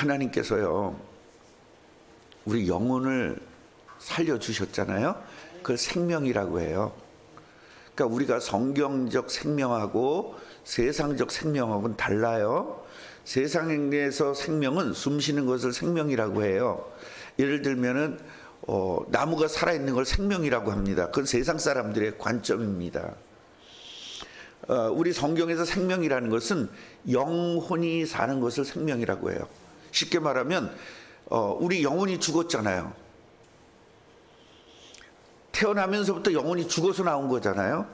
하나님께서요, 우리 영혼을 살려주셨잖아요. 그걸 생명이라고 해요. 그러니까 우리가 성경적 생명하고 세상적 생명하고는 달라요. 세상에서 생명은 숨 쉬는 것을 생명이라고 해요. 예를 들면은 나무가 살아있는 걸 생명이라고 합니다. 그건 세상 사람들의 관점입니다. 우리 성경에서 생명이라는 것은 영혼이 사는 것을 생명이라고 해요. 쉽게 말하면 우리 영혼이 죽었잖아요. 태어나면서부터 영혼이 죽어서 나온 거잖아요.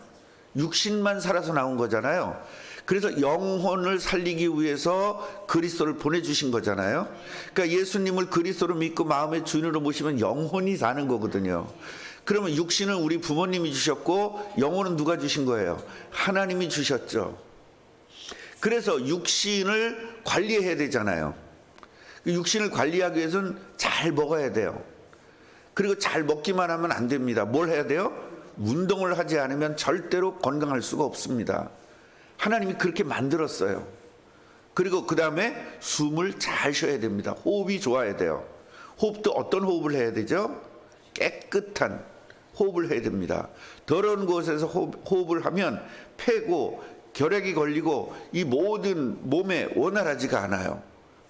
육신만 살아서 나온 거잖아요. 그래서 영혼을 살리기 위해서 그리스도를 보내주신 거잖아요. 그러니까 예수님을 그리스도로 믿고 마음의 주인으로 모시면 영혼이 사는 거거든요. 그러면 육신은 우리 부모님이 주셨고 영혼은 누가 주신 거예요? 하나님이 주셨죠. 그래서 육신을 관리해야 되잖아요. 육신을 관리하기 위해서는 잘 먹어야 돼요. 그리고 잘 먹기만 하면 안 됩니다. 뭘 해야 돼요? 운동을 하지 않으면 절대로 건강할 수가 없습니다. 하나님이 그렇게 만들었어요. 그리고 그 다음에 숨을 잘 쉬어야 됩니다. 호흡이 좋아야 돼요. 호흡도 어떤 호흡을 해야 되죠? 깨끗한 호흡을 해야 됩니다. 더러운 곳에서 호흡을 하면 폐고 결핵이 걸리고 이 모든 몸에 원활하지가 않아요.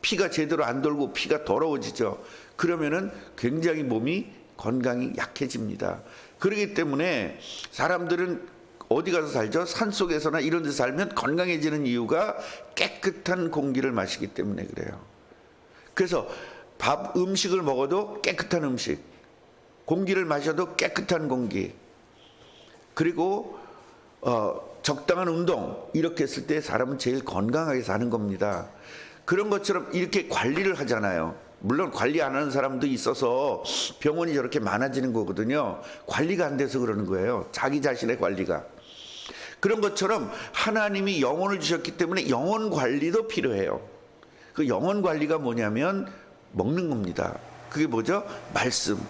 피가 제대로 안 돌고 피가 더러워지죠. 그러면은 굉장히 몸이 건강이 약해집니다. 그렇기 때문에 사람들은 어디 가서 살죠? 산속에서나 이런 데서 살면 건강해지는 이유가 깨끗한 공기를 마시기 때문에 그래요. 그래서 음식을 먹어도 깨끗한 음식, 공기를 마셔도 깨끗한 공기, 그리고 적당한 운동, 이렇게 했을 때 사람은 제일 건강하게 사는 겁니다. 그런 것처럼 이렇게 관리를 하잖아요. 물론 관리 안 하는 사람도 있어서 병원이 저렇게 많아지는 거거든요. 관리가 안 돼서 그러는 거예요. 자기 자신의 관리가. 그런 것처럼 하나님이 영혼을 주셨기 때문에 영혼 관리도 필요해요. 그 영혼 관리가 뭐냐면 먹는 겁니다. 그게 뭐죠? 말씀.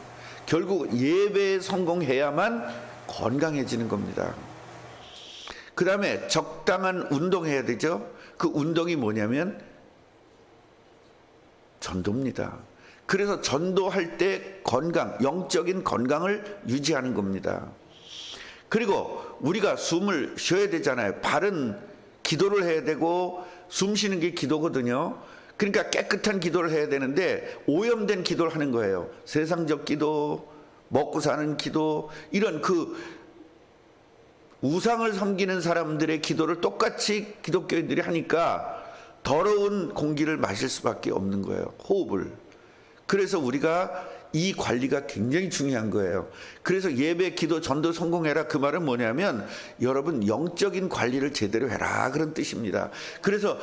결국 예배에 성공해야만 건강해지는 겁니다. 그 다음에 적당한 운동해야 되죠. 그 운동이 뭐냐면 전도입니다. 그래서 전도할 때 건강, 영적인 건강을 유지하는 겁니다. 그리고 우리가 숨을 쉬어야 되잖아요. 바른 기도를 해야 되고 숨 쉬는 게 기도거든요. 그러니까 깨끗한 기도를 해야 되는데 오염된 기도를 하는 거예요. 세상적 기도, 먹고 사는 기도, 이런 그 우상을 섬기는 사람들의 기도를 똑같이 기독교인들이 하니까 더러운 공기를 마실 수밖에 없는 거예요. 호흡을. 그래서 우리가 이 관리가 굉장히 중요한 거예요. 그래서 예배, 기도, 전도 성공해라, 그 말은 뭐냐면 여러분 영적인 관리를 제대로 해라, 그런 뜻입니다. 그래서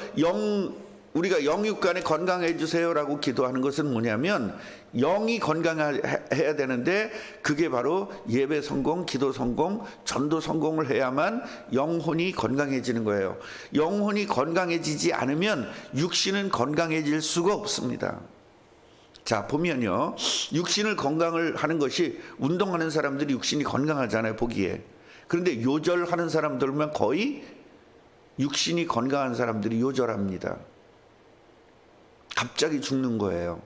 우리가 영육간에 건강해 주세요라고 기도하는 것은 뭐냐면 영이 건강해야 되는데 그게 바로 예배 성공, 기도 성공, 전도 성공을 해야만 영혼이 건강해지는 거예요. 영혼이 건강해지지 않으면 육신은 건강해질 수가 없습니다. 자, 보면요, 육신을 건강을 하는 것이, 운동하는 사람들이 육신이 건강하잖아요, 보기에. 그런데 요절하는 사람들만 거의 육신이 건강한 사람들이 요절합니다. 갑자기 죽는 거예요.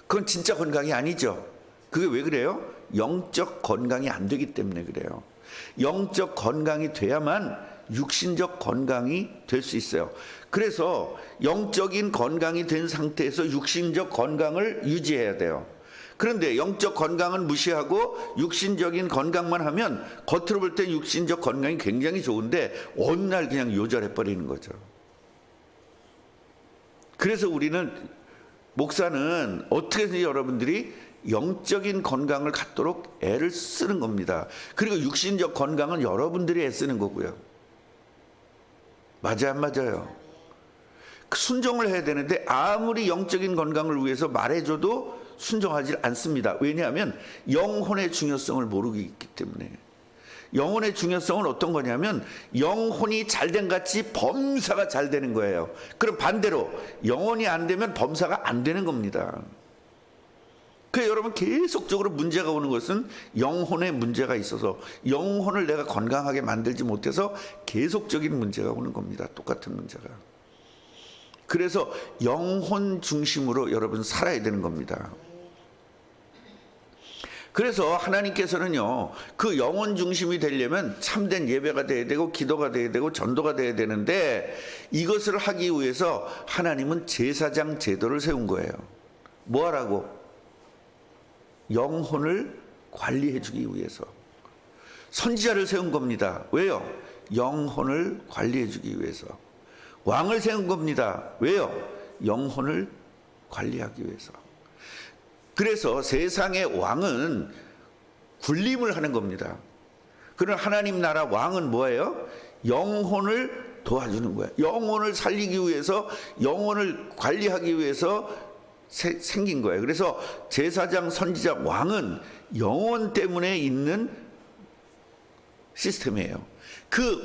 그건 진짜 건강이 아니죠. 그게 왜 그래요? 영적 건강이 안 되기 때문에 그래요. 영적 건강이 돼야만 육신적 건강이 될 수 있어요. 그래서 영적인 건강이 된 상태에서 육신적 건강을 유지해야 돼요. 그런데 영적 건강은 무시하고 육신적인 건강만 하면 겉으로 볼 때 육신적 건강이 굉장히 좋은데 어느 날 그냥 요절해 버리는 거죠. 그래서 우리는, 목사는 어떻게 해서 여러분들이 영적인 건강을 갖도록 애를 쓰는 겁니다. 그리고 육신적 건강은 여러분들이 애쓰는 거고요. 맞아요, 안 맞아요? 순종을 해야 되는데 아무리 영적인 건강을 위해서 말해줘도 순종하지 않습니다. 왜냐하면 영혼의 중요성을 모르고 있기 때문에. 영혼의 중요성은 어떤 거냐면 영혼이 잘된 같이 범사가 잘 되는 거예요. 그럼 반대로 영혼이 안 되면 범사가 안 되는 겁니다. 그래서 여러분 계속적으로 문제가 오는 것은 영혼에 문제가 있어서 영혼을 내가 건강하게 만들지 못해서 계속적인 문제가 오는 겁니다. 똑같은 문제가. 그래서 영혼 중심으로 여러분 살아야 되는 겁니다. 그래서 하나님께서는요, 그 영혼 중심이 되려면 참된 예배가 돼야 되고 기도가 돼야 되고 전도가 돼야 되는데, 이것을 하기 위해서 하나님은 제사장 제도를 세운 거예요. 뭐 하라고? 영혼을 관리해 주기 위해서. 선지자를 세운 겁니다. 왜요? 영혼을 관리해 주기 위해서. 왕을 세운 겁니다. 왜요? 영혼을 관리하기 위해서. 그래서 세상의 왕은 군림을 하는 겁니다. 그런 하나님 나라 왕은 뭐예요? 영혼을 도와주는 거예요. 영혼을 살리기 위해서, 영혼을 관리하기 위해서 생긴 거예요. 그래서 제사장, 선지자, 왕은 영혼 때문에 있는 시스템이에요.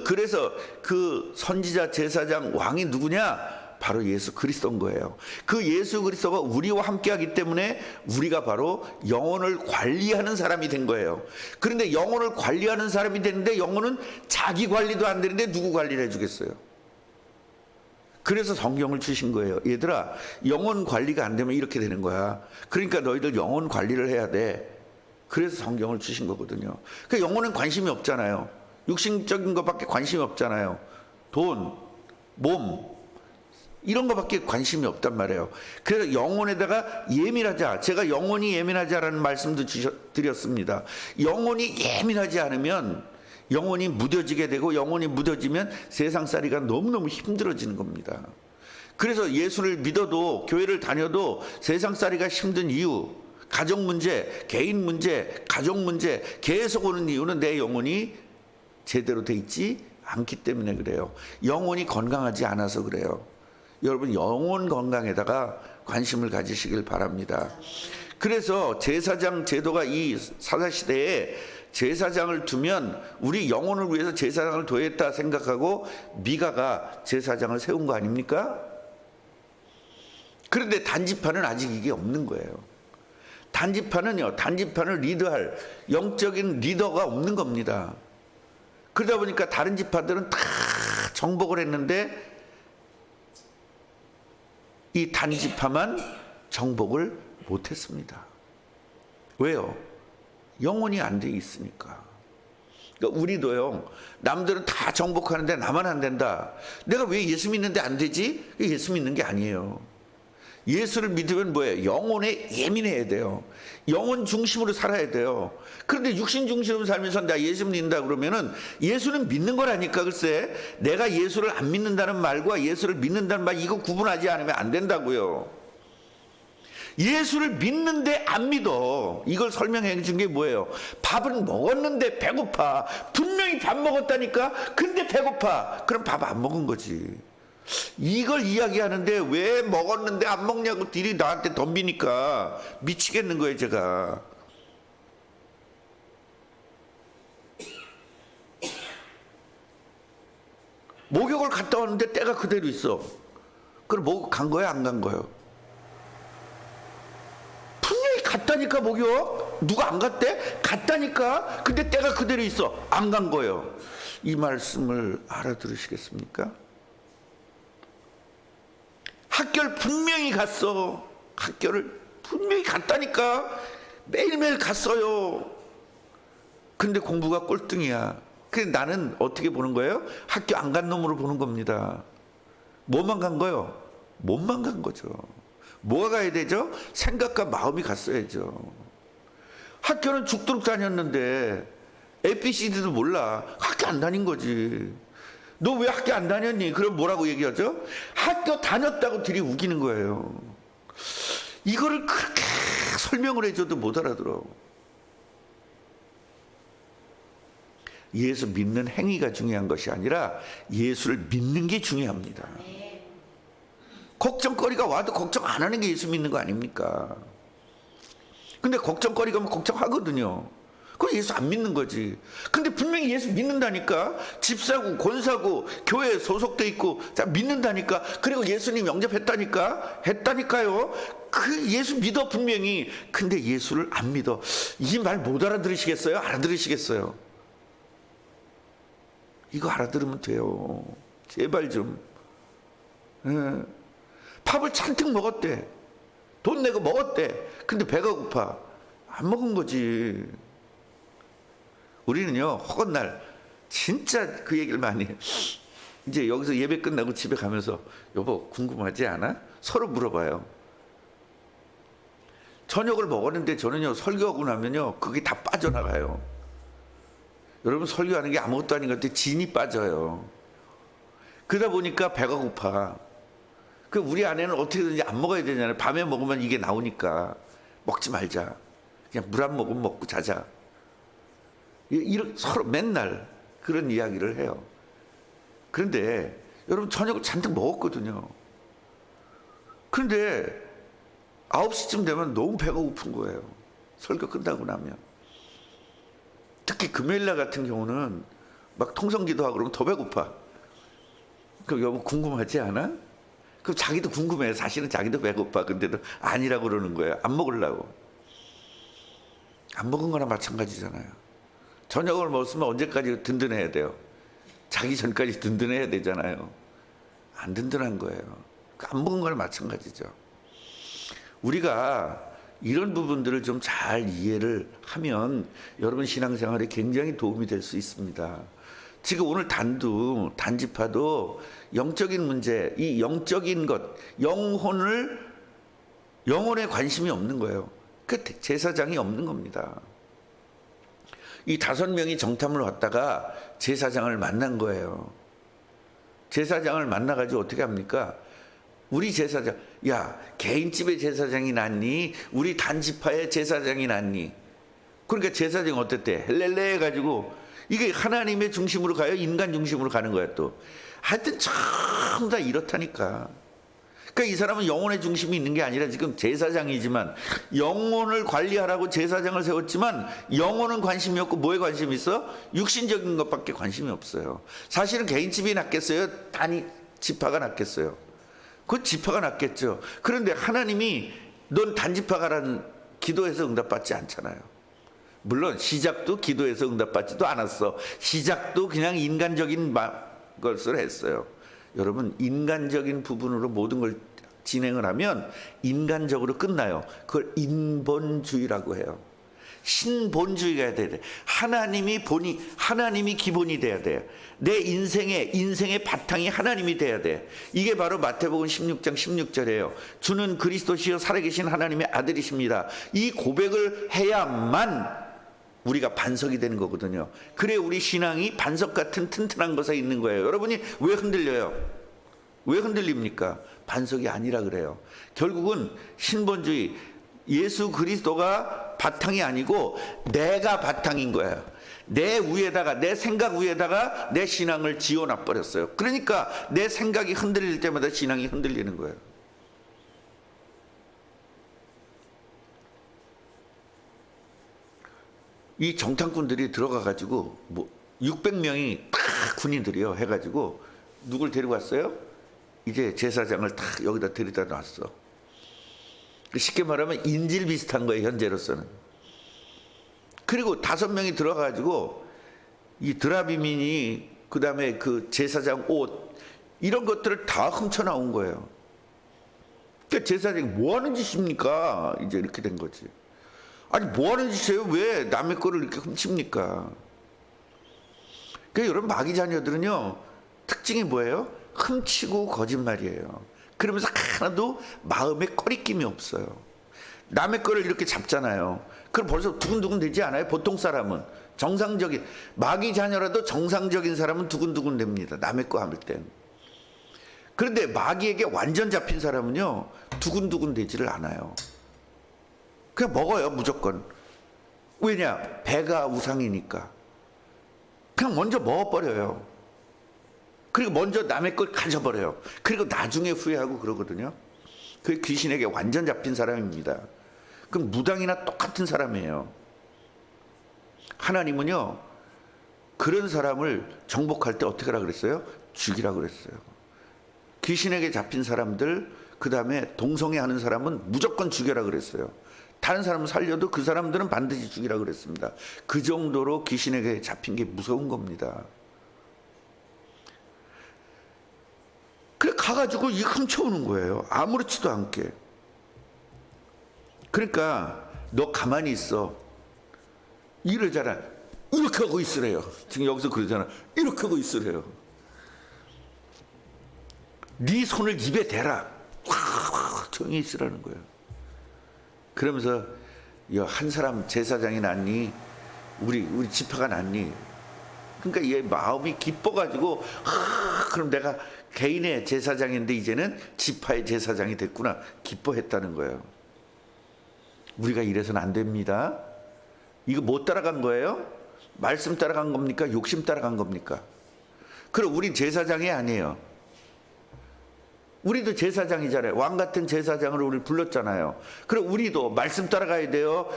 그래서 그 선지자, 제사장, 왕이 누구냐? 바로 예수 그리스도인 거예요. 그 예수 그리스도가 우리와 함께하기 때문에 우리가 바로 영혼을 관리하는 사람이 된 거예요. 그런데 영혼을 관리하는 사람이 되는데 영혼은 자기 관리도 안 되는데 누구 관리를 해주겠어요? 그래서 성경을 주신 거예요. 얘들아, 영혼 관리가 안 되면 이렇게 되는 거야. 그러니까 너희들 영혼 관리를 해야 돼. 그래서 성경을 주신 거거든요. 그러니까 영혼은 관심이 없잖아요. 육신적인 것밖에 관심이 없잖아요. 돈, 몸, 이런 것밖에 관심이 없단 말이에요. 그래서 영혼에다가 예민하자. 제가 영혼이 예민하자라는 말씀도 드렸습니다. 영혼이 예민하지 않으면 영혼이 무뎌지게 되고, 영혼이 무뎌지면 세상살이가 너무너무 힘들어지는 겁니다. 그래서 예수를 믿어도, 교회를 다녀도 세상살이가 힘든 이유, 가정 문제, 개인 문제, 가족 문제 계속 오는 이유는 내 영혼이 제대로 돼 있지 않기 때문에 그래요. 영혼이 건강하지 않아서 그래요. 여러분, 영혼 건강에다가 관심을 가지시길 바랍니다. 그래서 제사장 제도가 이 사사시대에 제사장을 두면 우리 영혼을 위해서 제사장을 둬야겠다 생각하고 미가가 제사장을 세운 거 아닙니까? 그런데 단지파는 아직 이게 없는 거예요. 단지파는요, 단지파를 리드할 영적인 리더가 없는 겁니다. 그러다 보니까 다른 지파들은 다 정복을 했는데 이 단지파만 정복을 못했습니다. 왜요? 영혼이 안 돼 있으니까. 그러니까 우리도요, 남들은 다 정복하는데 나만 안 된다. 내가 왜 예수 믿는데 안 되지? 예수 믿는 게 아니에요. 예수를 믿으면 뭐예요? 영혼에 예민해야 돼요. 영혼 중심으로 살아야 돼요. 그런데 육신 중심으로 살면서 나 예수 믿는다 그러면은 예수는 믿는 거라니까. 글쎄, 내가 예수를 안 믿는다는 말과 예수를 믿는다는 말, 이거 구분하지 않으면 안 된다고요. 예수를 믿는데 안 믿어. 이걸 설명해 준 게 뭐예요? 밥은 먹었는데 배고파. 분명히 밥 먹었다니까. 근데 배고파. 그럼 밥 안 먹은 거지. 이걸 이야기하는데 왜 먹었는데 안 먹냐고 딜이 나한테 덤비니까 미치겠는 거예요, 제가. 목욕을 갔다 왔는데 때가 그대로 있어. 그럼 목욕 간 거야, 안 간 거예요? 분명히 갔다니까. 목욕 누가 안 갔대? 갔다니까. 근데 때가 그대로 있어. 안 간 거예요. 이 말씀을 알아들으시겠습니까? 학교를 분명히 갔어. 학교를 분명히 갔다니까. 매일매일 갔어요. 근데 공부가 꼴등이야. 근데 나는 어떻게 보는 거예요? 학교 안 간 놈으로 보는 겁니다. 뭐만 간 거요? 몸만 간 거죠. 뭐가 가야 되죠? 생각과 마음이 갔어야죠. 학교는 죽도록 다녔는데 ABCD도 몰라. 학교 안 다닌 거지. 너 왜 학교 안 다녔니? 그럼 뭐라고 얘기하죠? 학교 다녔다고 들이 우기는 거예요. 이거를 그렇게 설명을 해줘도 못 알아들어. 예수 믿는 행위가 중요한 것이 아니라 예수를 믿는 게 중요합니다. 걱정거리가 와도 걱정 안 하는 게 예수 믿는 거 아닙니까? 근데 걱정거리가 뭐 걱정하거든요. 그건 예수 안 믿는 거지. 근데 분명히 예수 믿는다니까. 집 사고 권사고 교회에 소속돼 있고 자 믿는다니까. 그리고 예수님 영접했다니까. 했다니까요. 그 예수 믿어 분명히. 근데 예수를 안 믿어. 이 말 못 알아들으시겠어요? 알아들으시겠어요? 이거 알아들으면 돼요. 제발 좀. 밥을 잔뜩 먹었대. 돈 내고 먹었대. 근데 배가 고파. 안 먹은 거지. 우리는요, 허건날 진짜 그 얘기를 많이 해. 이제 여기서 예배 끝나고 집에 가면서 여보 궁금하지 않아? 서로 물어봐요. 저녁을 먹었는데 저는요, 설교하고 나면요, 그게 다 빠져나가요. 여러분, 설교하는 게 아무것도 아닌 것 같아. 진이 빠져요. 그러다 보니까 배가 고파. 그 우리 아내는 어떻게든지 안 먹어야 되잖아요. 밤에 먹으면 이게 나오니까. 먹지 말자. 그냥 물 한 모금 먹고 자자. 이런 서로 맨날 그런 이야기를 해요. 그런데 여러분, 저녁을 잔뜩 먹었거든요. 그런데 9시쯤 되면 너무 배가 고픈 거예요. 설교 끝나고 나면. 특히 금요일날 같은 경우는 막 통성기도하고 그러면 더 배고파. 그럼 여보 궁금하지 않아? 그럼 자기도 궁금해. 사실은 자기도 배고파. 근데도 아니라고 그러는 거예요. 안 먹으려고. 안 먹은 거나 마찬가지잖아요. 저녁을 먹었으면 언제까지 든든해야 돼요? 자기 전까지 든든해야 되잖아요. 안 든든한 거예요. 안 먹은 거나 마찬가지죠. 우리가 이런 부분들을 좀 잘 이해를 하면 여러분 신앙생활에 굉장히 도움이 될 수 있습니다. 지금 오늘 단지파도 영적인 문제, 이 영적인 것, 영혼에 관심이 없는 거예요. 그 제사장이 없는 겁니다. 이 5명이 정탐을 왔다가 제사장을 만난 거예요. 제사장을 만나가지고 어떻게 합니까? 우리 제사장, 야, 개인집의 제사장이 낫니? 우리 단지파의 제사장이 낫니? 그러니까 제사장이 어땠대? 헬렐레 해가지고 이게 하나님의 중심으로 가요? 인간 중심으로 가는 거야 또. 하여튼 참 다 이렇다니까. 그러니까 이 사람은 영혼의 중심이 있는 게 아니라 지금 제사장이지만 영혼을 관리하라고 제사장을 세웠지만 영혼은 관심이 없고 뭐에 관심이 있어? 육신적인 것밖에 관심이 없어요. 사실은 개인집이 낫겠어요? 단위 지파가 낫겠어요? 그 지파가 낫겠죠. 그런데 하나님이 넌 단지파 가라는 기도해서 응답받지 않잖아요. 물론 시작도 기도해서 응답받지도 않았어. 시작도 그냥 인간적인 것을 했어요. 여러분, 인간적인 부분으로 모든 걸 진행을 하면 인간적으로 끝나요. 그걸 인본주의라고 해요. 신본주의가 돼야 돼. 하나님이 기본이 돼야 돼. 내 인생의 바탕이 하나님이 돼야 돼. 이게 바로 마태복음 16장 16절이에요. 주는 그리스도시요 살아계신 하나님의 아들이십니다. 이 고백을 해야만 우리가 반석이 되는 거거든요. 그래 우리 신앙이 반석 같은 튼튼한 것에 있는 거예요. 여러분이 왜 흔들려요? 왜 흔들립니까? 반석이 아니라 그래요. 결국은 신본주의, 예수 그리스도가 바탕이 아니고 내가 바탕인 거예요. 내 위에다가, 내 생각 위에다가 내 신앙을 지어놔 버렸어요. 그러니까 내 생각이 흔들릴 때마다 신앙이 흔들리는 거예요. 이 정탐꾼들이 들어가가지고 600명이 딱 군인들이요 해가지고 누굴 데리고 왔어요? 이제 제사장을 딱 여기다 데려다 놨어. 쉽게 말하면 인질 비슷한 거예요, 현재로서는. 그리고 5명이 들어가가지고 이 드라비민이 그 다음에 그 제사장 옷 이런 것들을 다 훔쳐나온 거예요. 그러니까 제사장이 뭐 하는 짓입니까? 이제 이렇게 된 거지. 아니 뭐 하는 짓이에요? 왜 남의 거를 이렇게 훔칩니까? 그러니까 여러분, 마귀 자녀들은요 특징이 뭐예요? 훔치고 거짓말이에요. 그러면서 하나도 마음에 꺼리낌이 없어요. 남의 거를 이렇게 잡잖아요. 그럼 벌써 두근두근 되지 않아요? 보통 사람은 정상적인, 마귀 자녀라도 정상적인 사람은 두근두근 됩니다. 남의 거 할 땐. 그런데 마귀에게 완전 잡힌 사람은요 두근두근 되지를 않아요. 그냥 먹어요, 무조건. 왜냐? 배가 우상이니까. 그냥 먼저 먹어버려요. 그리고 먼저 남의 걸 가져버려요. 그리고 나중에 후회하고 그러거든요. 그게 귀신에게 완전 잡힌 사람입니다. 그럼 무당이나 똑같은 사람이에요. 하나님은요 그런 사람을 정복할 때 어떻게 하라 그랬어요? 죽이라 그랬어요. 귀신에게 잡힌 사람들, 그 다음에 동성애하는 사람은 무조건 죽여라 그랬어요. 다른 사람은 살려도 그 사람들은 반드시 죽이라 그랬습니다. 그 정도로 귀신에게 잡힌 게 무서운 겁니다. 그래 가가지고 이 훔쳐오는 거예요. 아무렇지도 않게. 그러니까 너 가만히 있어. 이러잖아. 이렇게 하고 있으래요. 지금 여기서 그러잖아. 이렇게 하고 있으래요. 네 손을 입에 대라. 조용히 있으라는 거예요. 그러면서 한 사람 제사장이 낫니? 우리 지파가 낫니? 그러니까 얘 마음이 기뻐가지고 그럼 내가 개인의 제사장인데 이제는 지파의 제사장이 됐구나. 기뻐했다는 거예요. 우리가 이래서는 안 됩니다. 이거 못 따라간 거예요? 말씀 따라간 겁니까? 욕심 따라간 겁니까? 그럼 우린 제사장이 아니에요. 우리도 제사장이잖아요. 왕 같은 제사장을 우리 불렀잖아요. 그럼 우리도 말씀 따라가야 돼요?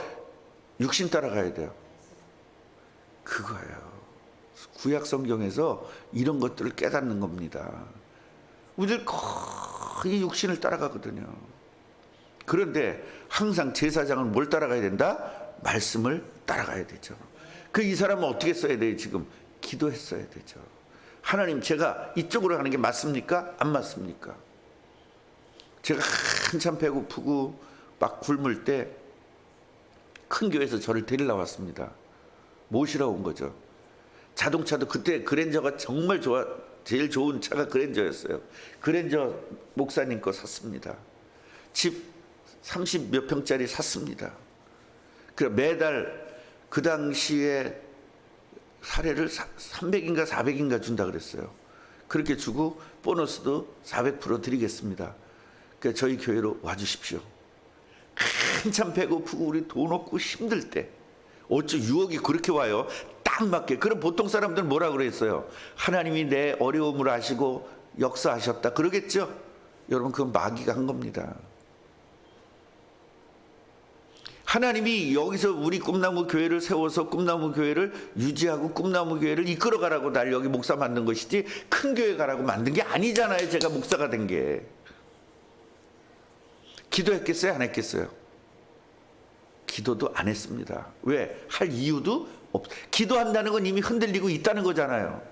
육신 따라가야 돼요? 그거예요. 구약 성경에서 이런 것들을 깨닫는 겁니다. 우리들 거의 육신을 따라가거든요. 그런데 항상 제사장은 뭘 따라가야 된다? 말씀을 따라가야 되죠. 이 사람은 어떻게 써야 돼요? 지금 기도했어야 되죠. 하나님, 제가 이쪽으로 가는 게 맞습니까? 안 맞습니까? 제가 한참 배고프고 막 굶을 때 큰 교회에서 저를 데리러 왔습니다. 모시러 온 거죠. 자동차도 그때 그랜저가 정말 제일 좋은 차가 그랜저였어요. 그랜저 목사님 거 샀습니다. 집 30 몇 평짜리 샀습니다. 그래 매달 그 당시에 사례를 300인가 400인가 준다 그랬어요. 그렇게 주고 보너스도 400% 드리겠습니다. 그러니까 저희 교회로 와주십시오. 한참 배고프고 우리 돈 없고 힘들 때 어쩌 유혹이 그렇게 와요. 딱 맞게. 그럼 보통 사람들 뭐라 그랬어요? 하나님이 내 어려움을 아시고 역사하셨다 그러겠죠? 여러분, 그건 마귀가 한 겁니다. 하나님이 여기서 우리 꿈나무 교회를 세워서 꿈나무 교회를 유지하고 꿈나무 교회를 이끌어가라고 날 여기 목사 만든 것이지 큰 교회 가라고 만든 게 아니잖아요. 제가 목사가 된 게. 기도했겠어요? 안 했겠어요? 기도도 안 했습니다. 왜? 할 이유도 없. 기도한다는 건 이미 흔들리고 있다는 거잖아요.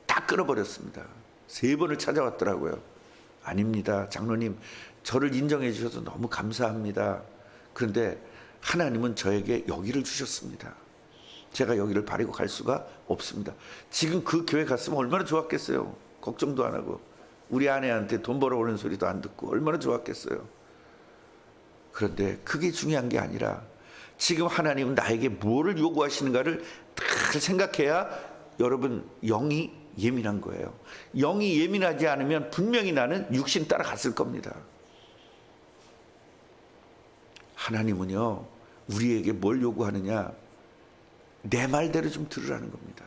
다 끊어버렸습니다. 3번을 찾아왔더라고요. 아닙니다. 장로님, 저를 인정해 주셔서 너무 감사합니다. 그런데 하나님은 저에게 여기를 주셨습니다. 제가 여기를 버리고 갈 수가 없습니다. 지금 그 교회 갔으면 얼마나 좋았겠어요. 걱정도 안 하고 우리 아내한테 돈 벌어오는 소리도 안 듣고 얼마나 좋았겠어요. 그런데 그게 중요한 게 아니라 지금 하나님은 나에게 뭐를 요구하시는가를 잘 생각해야 여러분 영이 예민한 거예요. 영이 예민하지 않으면 분명히 나는 육신 따라갔을 겁니다. 하나님은요, 우리에게 뭘 요구하느냐? 내 말대로 좀 들으라는 겁니다.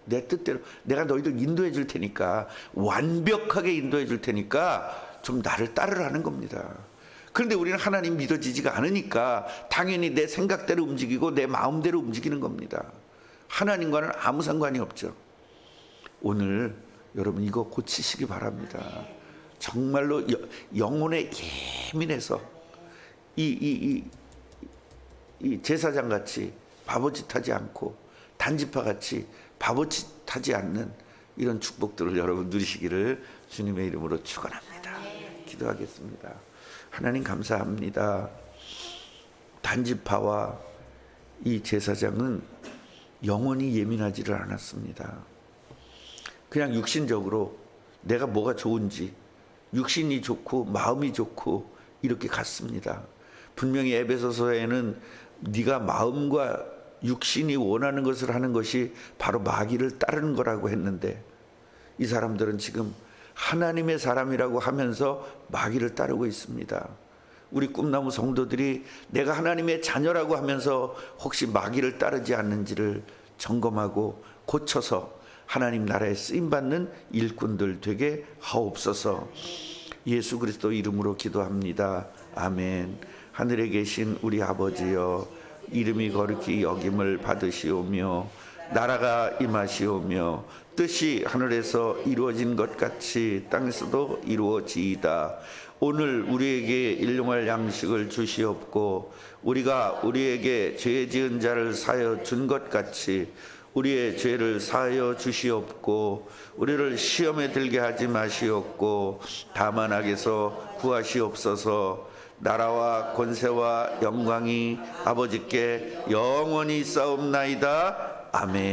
내 뜻대로. 내가 너희들 인도해 줄 테니까, 완벽하게 인도해 줄 테니까 좀 나를 따르라는 겁니다. 그런데 우리는 하나님 믿어지지가 않으니까 당연히 내 생각대로 움직이고 내 마음대로 움직이는 겁니다. 하나님과는 아무 상관이 없죠. 오늘 여러분 이거 고치시기 바랍니다. 정말로 영혼에 예민해서 이 제사장 같이 바보짓 하지 않고 단지파 같이 바보짓 하지 않는 이런 축복들을 여러분 누리시기를 주님의 이름으로 축원합니다. 기도하겠습니다. 하나님 감사합니다. 단지파와 이 제사장은 영원히 예민하지를 않았습니다. 그냥 육신적으로 내가 뭐가 좋은지 육신이 좋고 마음이 좋고 이렇게 갔습니다. 분명히 에베소서에는 네가 마음과 육신이 원하는 것을 하는 것이 바로 마귀를 따르는 거라고 했는데 이 사람들은 지금 하나님의 사람이라고 하면서 마귀를 따르고 있습니다. 우리 꿈나무 성도들이 내가 하나님의 자녀라고 하면서 혹시 마귀를 따르지 않는지를 점검하고 고쳐서 하나님 나라에 쓰임받는 일꾼들 되게 하옵소서. 예수 그리스도 이름으로 기도합니다. 아멘. 하늘에 계신 우리 아버지여, 이름이 거룩히 여김을 받으시오며 나라가 임하시오며 뜻이 하늘에서 이루어진 것 같이 땅에서도 이루어지이다. 오늘 우리에게 일용할 양식을 주시옵고 우리가 우리에게 죄 지은 자를 사여 준 것 같이 우리의 죄를 사하여 주시옵고 우리를 시험에 들게 하지 마시옵고 다만 악에서 구하시옵소서. 나라와 권세와 영광이 아버지께 영원히 있사옵나이다. 아멘.